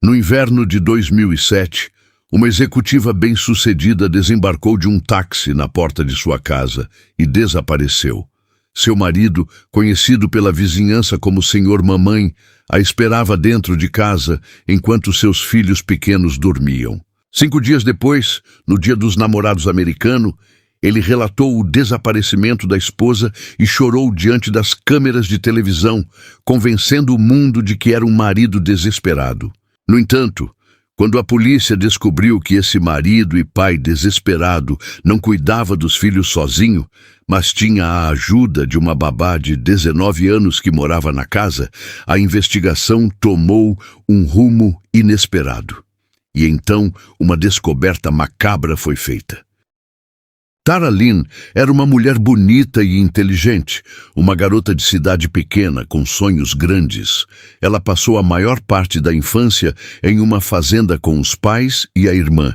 No inverno de 2007, uma executiva bem-sucedida desembarcou de um táxi na porta de sua casa e desapareceu. Seu marido, conhecido pela vizinhança como Senhor Mamãe, a esperava dentro de casa enquanto seus filhos pequenos dormiam. 5 dias depois, no Dia dos Namorados americano, ele relatou o desaparecimento da esposa e chorou diante das câmeras de televisão, convencendo o mundo de que era um marido desesperado. No entanto, quando a polícia descobriu que esse marido e pai desesperado não cuidava dos filhos sozinho, mas tinha a ajuda de uma babá de 19 anos que morava na casa, a investigação tomou um rumo inesperado. E então uma descoberta macabra foi feita. Tara Lynn era uma mulher bonita e inteligente, uma garota de cidade pequena com sonhos grandes. Ela passou a maior parte da infância em uma fazenda com os pais e a irmã.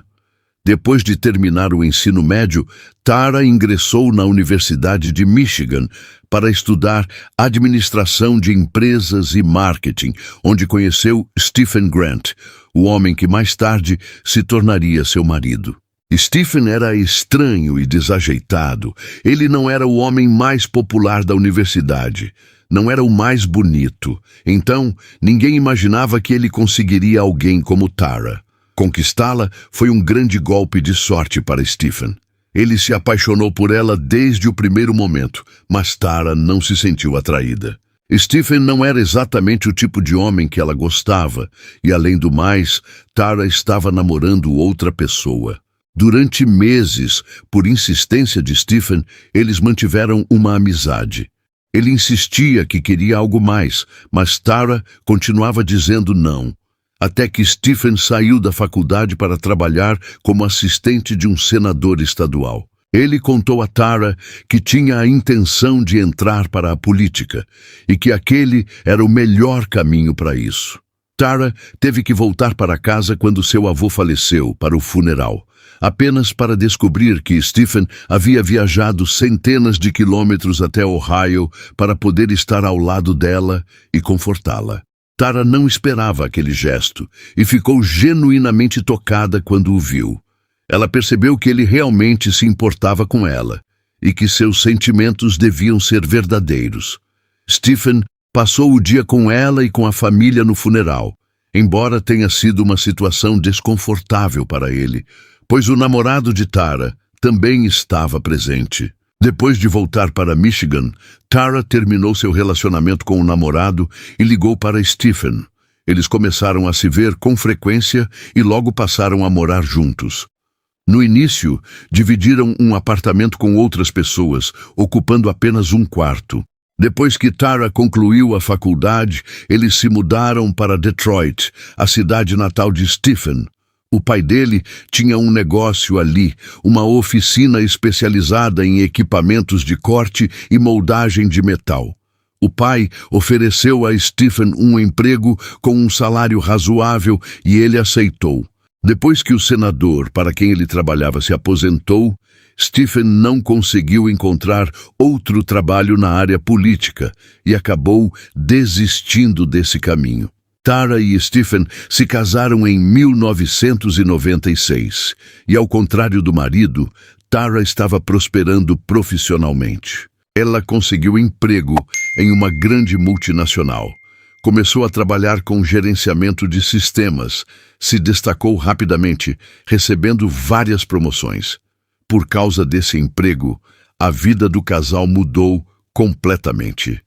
Depois de terminar o ensino médio, Tara ingressou na Universidade de Michigan para estudar administração de empresas e marketing, onde conheceu Stephen Grant, o homem que mais tarde se tornaria seu marido. Stephen era estranho e desajeitado. Ele não era o homem mais popular da universidade. Não era o mais bonito. Então, ninguém imaginava que ele conseguiria alguém como Tara. Conquistá-la foi um grande golpe de sorte para Stephen. Ele se apaixonou por ela desde o primeiro momento, mas Tara não se sentiu atraída. Stephen não era exatamente o tipo de homem que ela gostava, e além do mais, Tara estava namorando outra pessoa. Durante meses, por insistência de Stephen, eles mantiveram uma amizade. Ele insistia que queria algo mais, mas Tara continuava dizendo não, até que Stephen saiu da faculdade para trabalhar como assistente de um senador estadual. Ele contou a Tara que tinha a intenção de entrar para a política e que aquele era o melhor caminho para isso. Tara teve que voltar para casa quando seu avô faleceu, para o funeral, apenas para descobrir que Stephen havia viajado centenas de quilômetros até Ohio para poder estar ao lado dela e confortá-la. Tara não esperava aquele gesto e ficou genuinamente tocada quando o viu. Ela percebeu que ele realmente se importava com ela e que seus sentimentos deviam ser verdadeiros. Stephen passou o dia com ela e com a família no funeral, embora tenha sido uma situação desconfortável para ele, pois o namorado de Tara também estava presente. Depois de voltar para Michigan, Tara terminou seu relacionamento com o namorado e ligou para Stephen. Eles começaram a se ver com frequência e logo passaram a morar juntos. No início, dividiram um apartamento com outras pessoas, ocupando apenas um quarto. Depois que Tara concluiu a faculdade, eles se mudaram para Detroit, a cidade natal de Stephen. O pai dele tinha um negócio ali, uma oficina especializada em equipamentos de corte e moldagem de metal. O pai ofereceu a Stephen um emprego com um salário razoável e ele aceitou. Depois que o senador para quem ele trabalhava se aposentou, Stephen não conseguiu encontrar outro trabalho na área política e acabou desistindo desse caminho. Tara e Stephen se casaram em 1996 e, ao contrário do marido, Tara estava prosperando profissionalmente. Ela conseguiu emprego em uma grande multinacional. Começou a trabalhar com gerenciamento de sistemas, se destacou rapidamente, recebendo várias promoções. Por causa desse emprego, a vida do casal mudou completamente.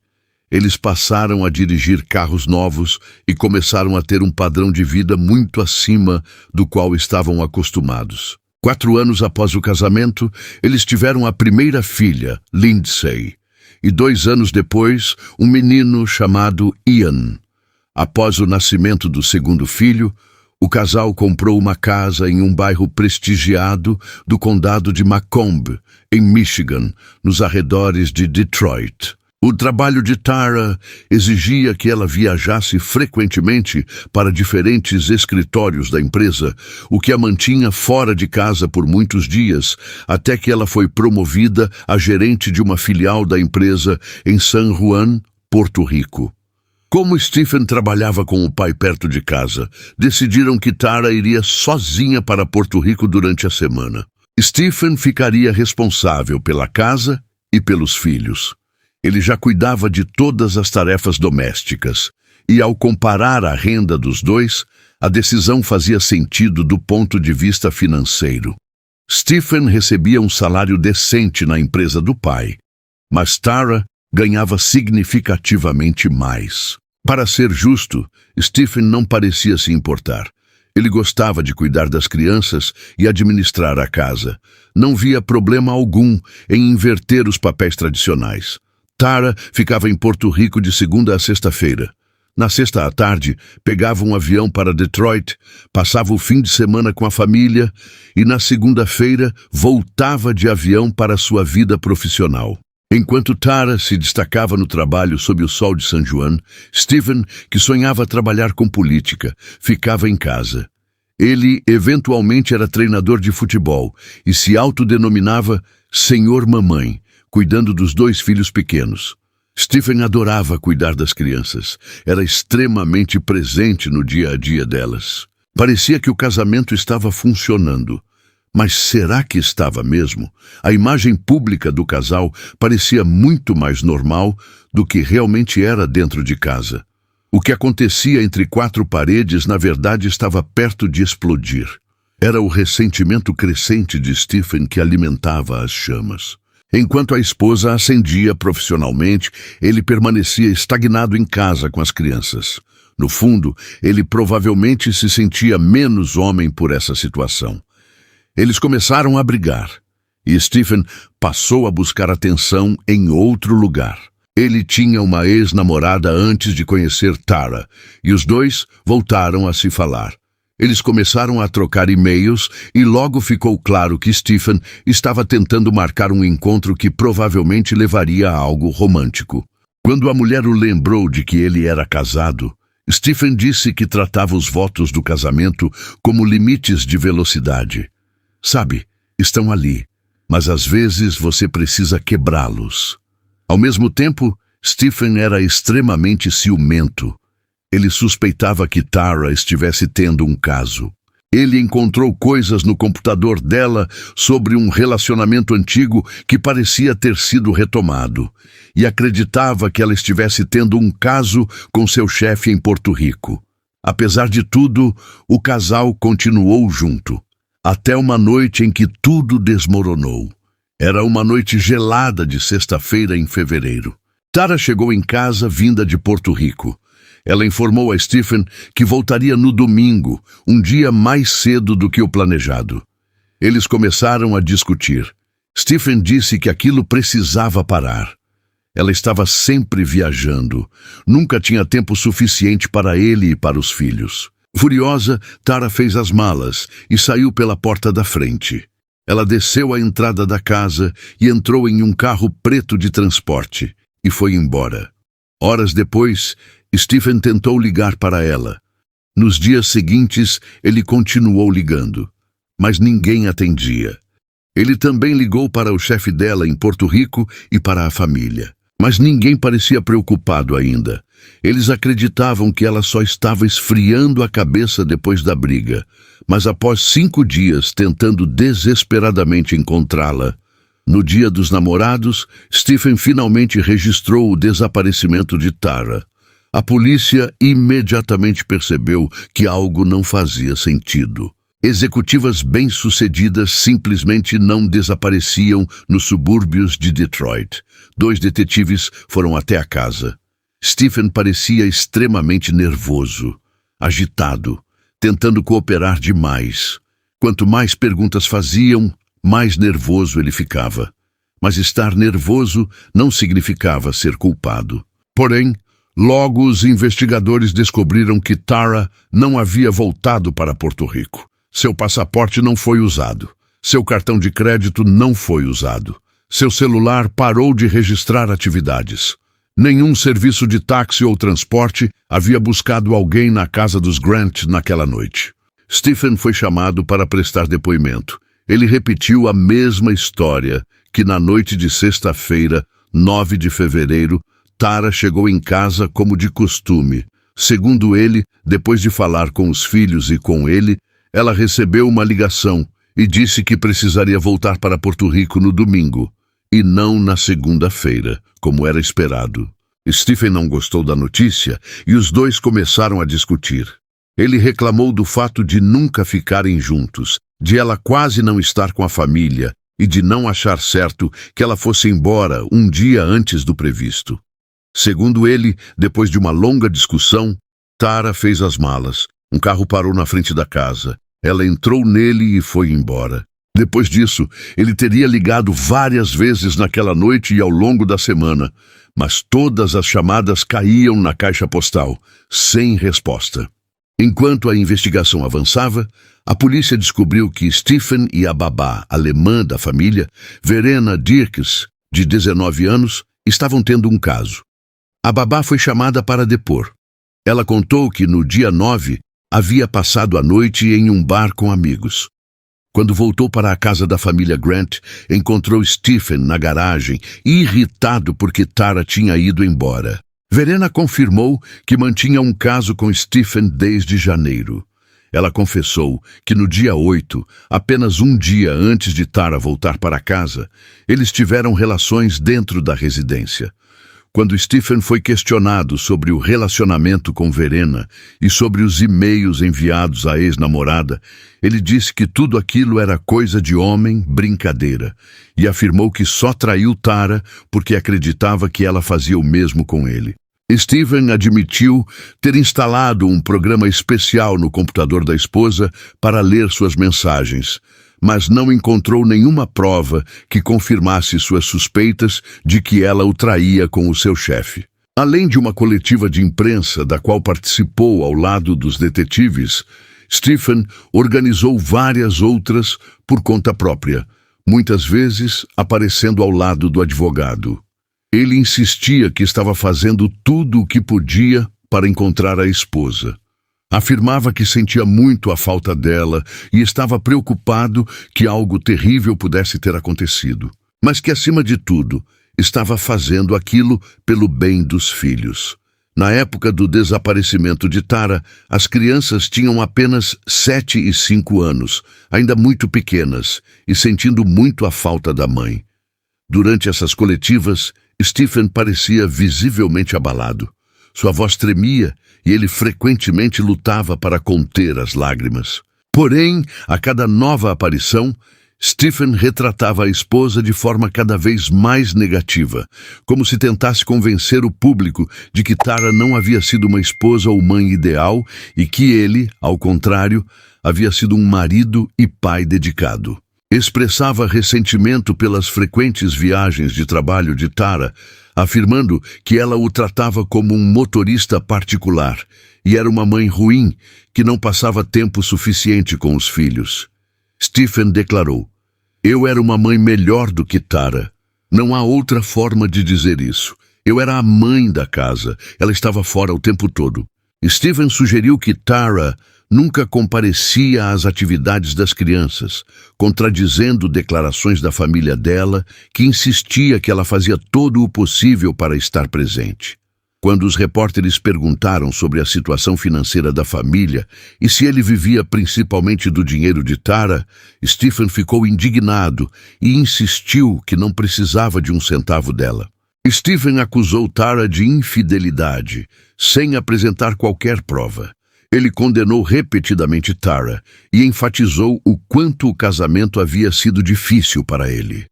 Eles passaram a dirigir carros novos e começaram a ter um padrão de vida muito acima do qual estavam acostumados. 4 anos após o casamento, eles tiveram a primeira filha, Lindsay, e 2 anos depois, um menino chamado Ian. Após o nascimento do segundo filho, o casal comprou uma casa em um bairro prestigiado do condado de Macomb, em Michigan, nos arredores de Detroit. O trabalho de Tara exigia que ela viajasse frequentemente para diferentes escritórios da empresa, o que a mantinha fora de casa por muitos dias, até que ela foi promovida a gerente de uma filial da empresa em San Juan, Porto Rico. Como Stephen trabalhava com o pai perto de casa, decidiram que Tara iria sozinha para Porto Rico durante a semana. Stephen ficaria responsável pela casa e pelos filhos. Ele já cuidava de todas as tarefas domésticas, e ao comparar a renda dos dois, a decisão fazia sentido do ponto de vista financeiro. Stephen recebia um salário decente na empresa do pai, mas Tara ganhava significativamente mais. Para ser justo, Stephen não parecia se importar. Ele gostava de cuidar das crianças e administrar a casa. Não via problema algum em inverter os papéis tradicionais. Tara ficava em Porto Rico de segunda a sexta-feira. Na sexta à tarde, pegava um avião para Detroit, passava o fim de semana com a família e na segunda-feira voltava de avião para sua vida profissional. Enquanto Tara se destacava no trabalho sob o sol de São João, Stephen, que sonhava trabalhar com política, ficava em casa. Ele, eventualmente, era treinador de futebol e se autodenominava Senhor Mamãe, cuidando dos 2 filhos pequenos. Stephen adorava cuidar das crianças. Era extremamente presente no dia a dia delas. Parecia que o casamento estava funcionando. Mas será que estava mesmo? A imagem pública do casal parecia muito mais normal do que realmente era dentro de casa. O que acontecia entre 4 paredes, na verdade, estava perto de explodir. Era o ressentimento crescente de Stephen que alimentava as chamas. Enquanto a esposa ascendia profissionalmente, ele permanecia estagnado em casa com as crianças. No fundo, ele provavelmente se sentia menos homem por essa situação. Eles começaram a brigar, e Stephen passou a buscar atenção em outro lugar. Ele tinha uma ex-namorada antes de conhecer Tara, e os dois voltaram a se falar. Eles começaram a trocar e-mails e logo ficou claro que Stephen estava tentando marcar um encontro que provavelmente levaria a algo romântico. Quando a mulher o lembrou de que ele era casado, Stephen disse que tratava os votos do casamento como limites de velocidade. Sabe, estão ali, mas às vezes você precisa quebrá-los. Ao mesmo tempo, Stephen era extremamente ciumento. Ele suspeitava que Tara estivesse tendo um caso. Ele encontrou coisas no computador dela sobre um relacionamento antigo que parecia ter sido retomado, e acreditava que ela estivesse tendo um caso com seu chefe em Porto Rico. Apesar de tudo, o casal continuou junto, até uma noite em que tudo desmoronou. Era uma noite gelada de sexta-feira em fevereiro. Tara chegou em casa vinda de Porto Rico. Ela informou a Stephen que voltaria no domingo, um dia mais cedo do que o planejado. Eles começaram a discutir. Stephen disse que aquilo precisava parar. Ela estava sempre viajando. Nunca tinha tempo suficiente para ele e para os filhos. Furiosa, Tara fez as malas e saiu pela porta da frente. Ela desceu a entrada da casa e entrou em um carro preto de transporte e foi embora. Horas depois, Stephen tentou ligar para ela. Nos dias seguintes, ele continuou ligando, mas ninguém atendia. Ele também ligou para o chefe dela em Porto Rico e para a família, mas ninguém parecia preocupado ainda. Eles acreditavam que ela só estava esfriando a cabeça depois da briga, mas após 5 dias tentando desesperadamente encontrá-la, no dia dos namorados, Stephen finalmente registrou o desaparecimento de Tara. A polícia imediatamente percebeu que algo não fazia sentido. Executivas bem-sucedidas simplesmente não desapareciam nos subúrbios de Detroit. 2 detetives foram até a casa. Stephen parecia extremamente nervoso, agitado, tentando cooperar demais. Quanto mais perguntas faziam, mais nervoso ele ficava. Mas estar nervoso não significava ser culpado. Porém, logo os investigadores descobriram que Tara não havia voltado para Porto Rico. Seu passaporte não foi usado. Seu cartão de crédito não foi usado. Seu celular parou de registrar atividades. Nenhum serviço de táxi ou transporte havia buscado alguém na casa dos Grant naquela noite. Stephen foi chamado para prestar depoimento. Ele repetiu a mesma história que na noite de sexta-feira, 9 de fevereiro, Tara chegou em casa como de costume. Segundo ele, depois de falar com os filhos e com ele, ela recebeu uma ligação e disse que precisaria voltar para Porto Rico no domingo, e não na segunda-feira, como era esperado. Stephen não gostou da notícia e os dois começaram a discutir. Ele reclamou do fato de nunca ficarem juntos, de ela quase não estar com a família e de não achar certo que ela fosse embora um dia antes do previsto. Segundo ele, depois de uma longa discussão, Tara fez as malas. Um carro parou na frente da casa. Ela entrou nele e foi embora. Depois disso, ele teria ligado várias vezes naquela noite e ao longo da semana, mas todas as chamadas caíam na caixa postal, sem resposta. Enquanto a investigação avançava, a polícia descobriu que Stephen e a babá alemã da família, Verena Dirks, de 19 anos, estavam tendo um caso. A babá foi chamada para depor. Ela contou que no dia 9 havia passado a noite em um bar com amigos. Quando voltou para a casa da família Grant, encontrou Stephen na garagem, irritado porque Tara tinha ido embora. Verena confirmou que mantinha um caso com Stephen desde janeiro. Ela confessou que no dia 8, apenas um dia antes de Tara voltar para casa, eles tiveram relações dentro da residência. Quando Stephen foi questionado sobre o relacionamento com Verena e sobre os e-mails enviados à ex-namorada, ele disse que tudo aquilo era coisa de homem, brincadeira, e afirmou que só traiu Tara porque acreditava que ela fazia o mesmo com ele. Stephen admitiu ter instalado um programa especial no computador da esposa para ler suas mensagens, mas não encontrou nenhuma prova que confirmasse suas suspeitas de que ela o traía com o seu chefe. Além de uma coletiva de imprensa da qual participou ao lado dos detetives, Stephen organizou várias outras por conta própria, muitas vezes aparecendo ao lado do advogado. Ele insistia que estava fazendo tudo o que podia para encontrar a esposa. Afirmava que sentia muito a falta dela e estava preocupado que algo terrível pudesse ter acontecido, mas que, acima de tudo, estava fazendo aquilo pelo bem dos filhos. Na época do desaparecimento de Tara, as crianças tinham apenas 7 e 5 anos, ainda muito pequenas, e sentindo muito a falta da mãe. Durante essas coletivas, Stephen parecia visivelmente abalado. Sua voz tremia e ele frequentemente lutava para conter as lágrimas. Porém, a cada nova aparição, Stephen retratava a esposa de forma cada vez mais negativa, como se tentasse convencer o público de que Tara não havia sido uma esposa ou mãe ideal e que ele, ao contrário, havia sido um marido e pai dedicado. Expressava ressentimento pelas frequentes viagens de trabalho de Tara, afirmando que ela o tratava como um motorista particular e era uma mãe ruim que não passava tempo suficiente com os filhos. Stephen declarou: "Eu era uma mãe melhor do que Tara. Não há outra forma de dizer isso. Eu era a mãe da casa. Ela estava fora o tempo todo." Stephen sugeriu que Tara nunca comparecia às atividades das crianças, contradizendo declarações da família dela, que insistia que ela fazia todo o possível para estar presente. Quando os repórteres perguntaram sobre a situação financeira da família e se ele vivia principalmente do dinheiro de Tara, Stephen ficou indignado e insistiu que não precisava de um centavo dela. Stephen acusou Tara de infidelidade, sem apresentar qualquer prova. Ele condenou repetidamente Tara e enfatizou o quanto o casamento havia sido difícil para ele.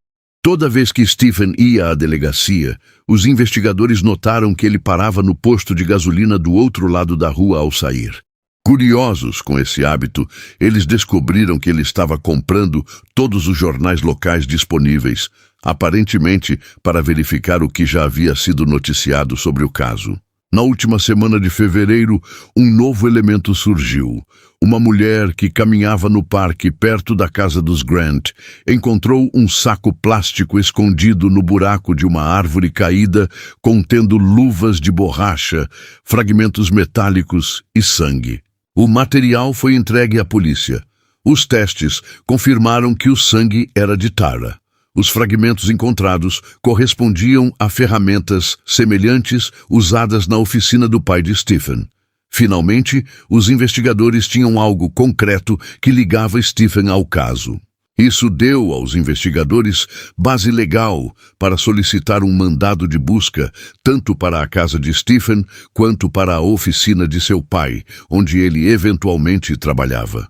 Toda vez que Stephen ia à delegacia, os investigadores notaram que ele parava no posto de gasolina do outro lado da rua ao sair. Curiosos com esse hábito, eles descobriram que ele estava comprando todos os jornais locais disponíveis, aparentemente para verificar o que já havia sido noticiado sobre o caso. Na última semana de fevereiro, um novo elemento surgiu. Uma mulher que caminhava no parque perto da casa dos Grant encontrou um saco plástico escondido no buraco de uma árvore caída, contendo luvas de borracha, fragmentos metálicos e sangue. O material foi entregue à polícia. Os testes confirmaram que o sangue era de Tara. Os fragmentos encontrados correspondiam a ferramentas semelhantes usadas na oficina do pai de Stephen. Finalmente, os investigadores tinham algo concreto que ligava Stephen ao caso. Isso deu aos investigadores base legal para solicitar um mandado de busca, tanto para a casa de Stephen quanto para a oficina de seu pai, onde ele eventualmente trabalhava.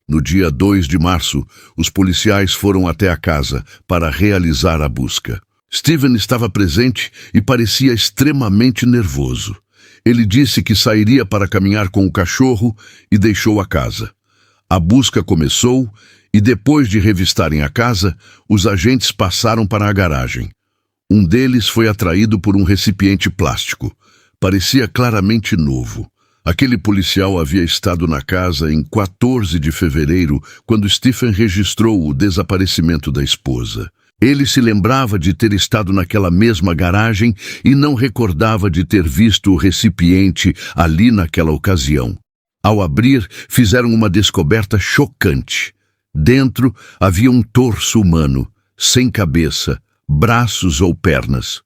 No dia 2 de março, os policiais foram até a casa para realizar a busca. Stephen estava presente e parecia extremamente nervoso. Ele disse que sairia para caminhar com o cachorro e deixou a casa. A busca começou e, depois de revistarem a casa, os agentes passaram para a garagem. Um deles foi atraído por um recipiente plástico. Parecia claramente novo. Aquele policial havia estado na casa em 14 de fevereiro, quando Stephen registrou o desaparecimento da esposa. Ele se lembrava de ter estado naquela mesma garagem e não recordava de ter visto o recipiente ali naquela ocasião. Ao abrir, fizeram uma descoberta chocante. Dentro havia um torso humano, sem cabeça, braços ou pernas.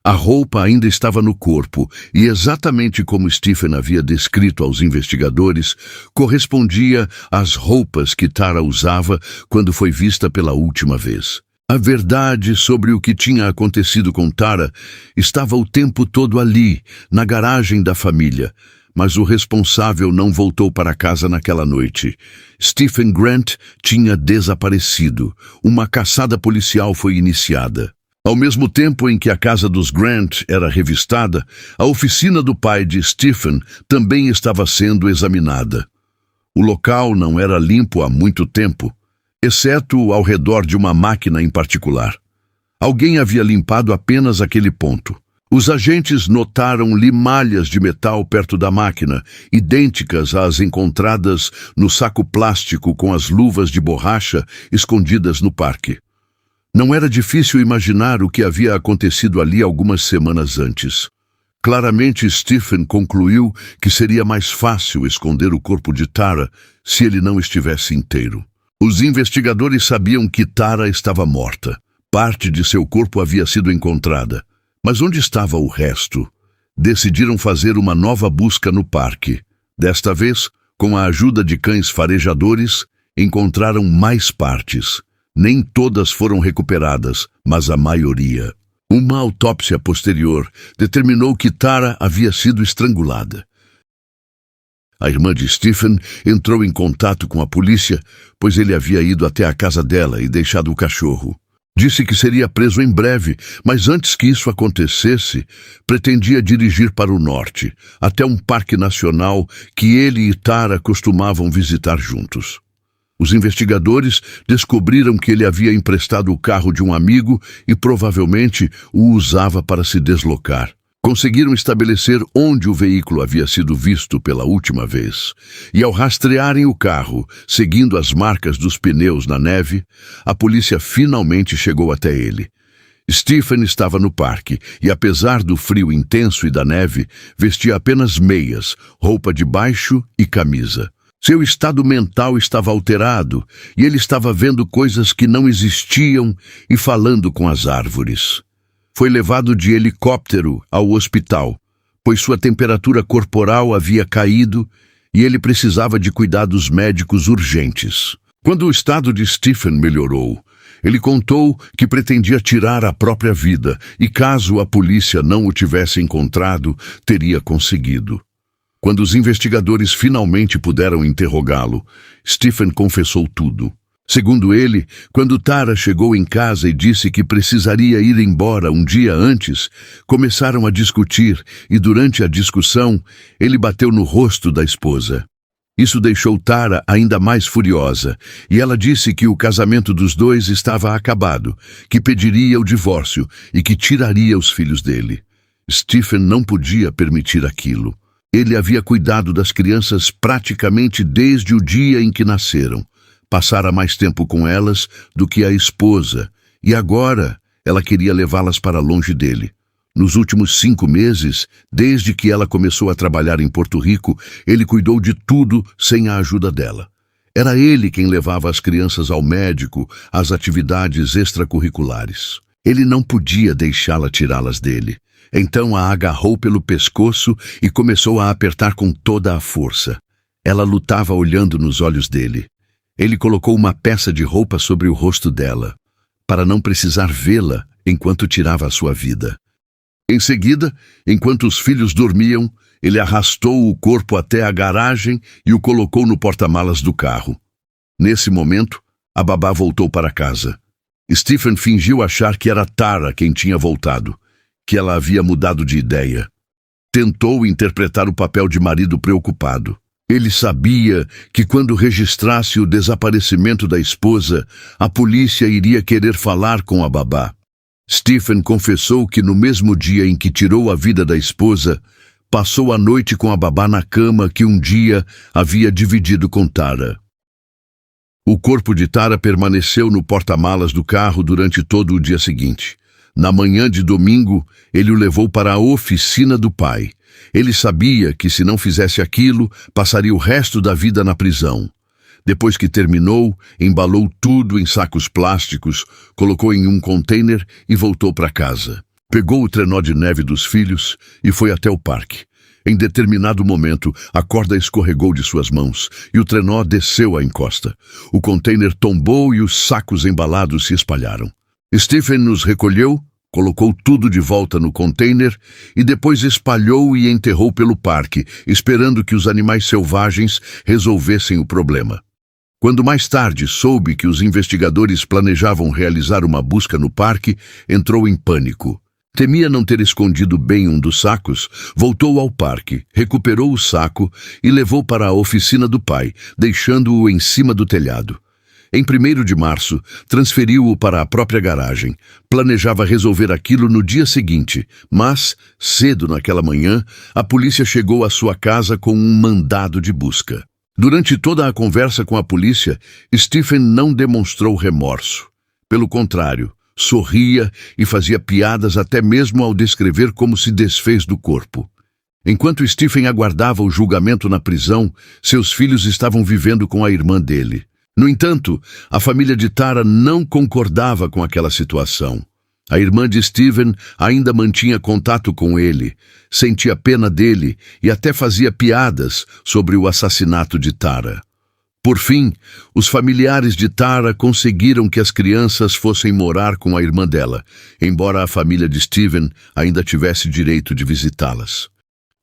A roupa ainda estava no corpo e, exatamente como Stephen havia descrito aos investigadores, correspondia às roupas que Tara usava quando foi vista pela última vez. A verdade sobre o que tinha acontecido com Tara estava o tempo todo ali, na garagem da família, mas o responsável não voltou para casa naquela noite. Stephen Grant tinha desaparecido. Uma caçada policial foi iniciada. Ao mesmo tempo em que a casa dos Grant era revistada, a oficina do pai de Stephen também estava sendo examinada. O local não era limpo há muito tempo, exceto ao redor de uma máquina em particular. Alguém havia limpado apenas aquele ponto. Os agentes notaram limalhas de metal perto da máquina, idênticas às encontradas no saco plástico com as luvas de borracha escondidas no parque. Não era difícil imaginar o que havia acontecido ali algumas semanas antes. Claramente, Stephen concluiu que seria mais fácil esconder o corpo de Tara se ele não estivesse inteiro. Os investigadores sabiam que Tara estava morta. Parte de seu corpo havia sido encontrada. Mas onde estava o resto? Decidiram fazer uma nova busca no parque. Desta vez, com a ajuda de cães farejadores, encontraram mais partes. Nem todas foram recuperadas, mas a maioria. Uma autópsia posterior determinou que Tara havia sido estrangulada. A irmã de Stephen entrou em contato com a polícia, pois ele havia ido até a casa dela e deixado o cachorro. Disse que seria preso em breve, mas antes que isso acontecesse, pretendia dirigir para o norte, até um parque nacional que ele e Tara costumavam visitar juntos. Os investigadores descobriram que ele havia emprestado o carro de um amigo e provavelmente o usava para se deslocar. Conseguiram estabelecer onde o veículo havia sido visto pela última vez. E ao rastrearem o carro, seguindo as marcas dos pneus na neve, a polícia finalmente chegou até ele. Stephen estava no parque e, apesar do frio intenso e da neve, vestia apenas meias, roupa de baixo e camisa. Seu estado mental estava alterado e ele estava vendo coisas que não existiam e falando com as árvores. Foi levado de helicóptero ao hospital, pois sua temperatura corporal havia caído e ele precisava de cuidados médicos urgentes. Quando o estado de Stephen melhorou, ele contou que pretendia tirar a própria vida e, caso a polícia não o tivesse encontrado, teria conseguido. Quando os investigadores finalmente puderam interrogá-lo, Stephen confessou tudo. Segundo ele, quando Tara chegou em casa e disse que precisaria ir embora um dia antes, começaram a discutir e, durante a discussão, ele bateu no rosto da esposa. Isso deixou Tara ainda mais furiosa, e ela disse que o casamento dos dois estava acabado, que pediria o divórcio e que tiraria os filhos dele. Stephen não podia permitir aquilo. Ele havia cuidado das crianças praticamente desde o dia em que nasceram. Passara mais tempo com elas do que a esposa, e agora ela queria levá-las para longe dele. Nos últimos 5 meses, desde que ela começou a trabalhar em Porto Rico, ele cuidou de tudo sem a ajuda dela. Era ele quem levava as crianças ao médico, às atividades extracurriculares. Ele não podia deixá-la tirá-las dele. Então a agarrou pelo pescoço e começou a apertar com toda a força. Ela lutava olhando nos olhos dele. Ele colocou uma peça de roupa sobre o rosto dela, para não precisar vê-la enquanto tirava a sua vida. Em seguida, enquanto os filhos dormiam, ele arrastou o corpo até a garagem e o colocou no porta-malas do carro. Nesse momento, a babá voltou para casa. Stephen fingiu achar que era Tara quem tinha voltado, que ela havia mudado de ideia. Tentou interpretar o papel de marido preocupado. Ele sabia que quando registrasse o desaparecimento da esposa, a polícia iria querer falar com a babá. Stephen confessou que no mesmo dia em que tirou a vida da esposa, passou a noite com a babá na cama que um dia havia dividido com Tara. O corpo de Tara permaneceu no porta-malas do carro durante todo o dia seguinte. Na manhã de domingo, ele o levou para a oficina do pai. Ele sabia que se não fizesse aquilo, passaria o resto da vida na prisão. Depois que terminou, embalou tudo em sacos plásticos, colocou em um container e voltou para casa. Pegou o trenó de neve dos filhos e foi até o parque. Em determinado momento, a corda escorregou de suas mãos e o trenó desceu a encosta. O container tombou e os sacos embalados se espalharam. Stephen nos recolheu, colocou tudo de volta no container e depois espalhou e enterrou pelo parque, esperando que os animais selvagens resolvessem o problema. Quando mais tarde soube que os investigadores planejavam realizar uma busca no parque, entrou em pânico. Temia não ter escondido bem um dos sacos, voltou ao parque, recuperou o saco e levou para a oficina do pai, deixando-o em cima do telhado. Em 1º de março, transferiu-o para a própria garagem. Planejava resolver aquilo no dia seguinte, mas, cedo naquela manhã, a polícia chegou à sua casa com um mandado de busca. Durante toda a conversa com a polícia, Stephen não demonstrou remorso. Pelo contrário, sorria e fazia piadas até mesmo ao descrever como se desfez do corpo. Enquanto Stephen aguardava o julgamento na prisão, seus filhos estavam vivendo com a irmã dele. No entanto, a família de Tara não concordava com aquela situação. A irmã de Stephen ainda mantinha contato com ele, sentia pena dele e até fazia piadas sobre o assassinato de Tara. Por fim, os familiares de Tara conseguiram que as crianças fossem morar com a irmã dela, embora a família de Stephen ainda tivesse direito de visitá-las.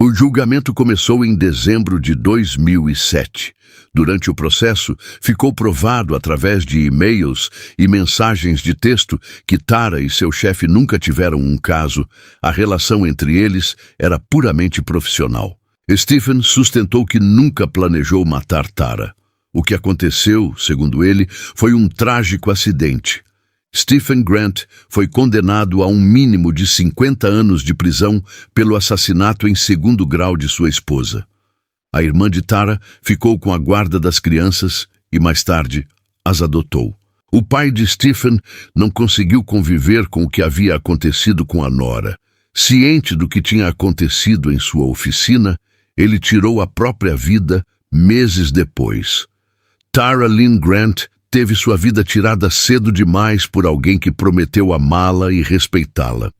O julgamento começou em dezembro de 2007. Durante o processo, ficou provado através de e-mails e mensagens de texto que Tara e seu chefe nunca tiveram um caso. A relação entre eles era puramente profissional. Stephen sustentou que nunca planejou matar Tara. O que aconteceu, segundo ele, foi um trágico acidente. Stephen Grant foi condenado a um mínimo de 50 anos de prisão pelo assassinato em 2º grau de sua esposa. A irmã de Tara ficou com a guarda das crianças e, mais tarde, as adotou. O pai de Stephen não conseguiu conviver com o que havia acontecido com a nora. Ciente do que tinha acontecido em sua oficina, ele tirou a própria vida meses depois. Tara Lynn Grant teve sua vida tirada cedo demais por alguém que prometeu amá-la e respeitá-la.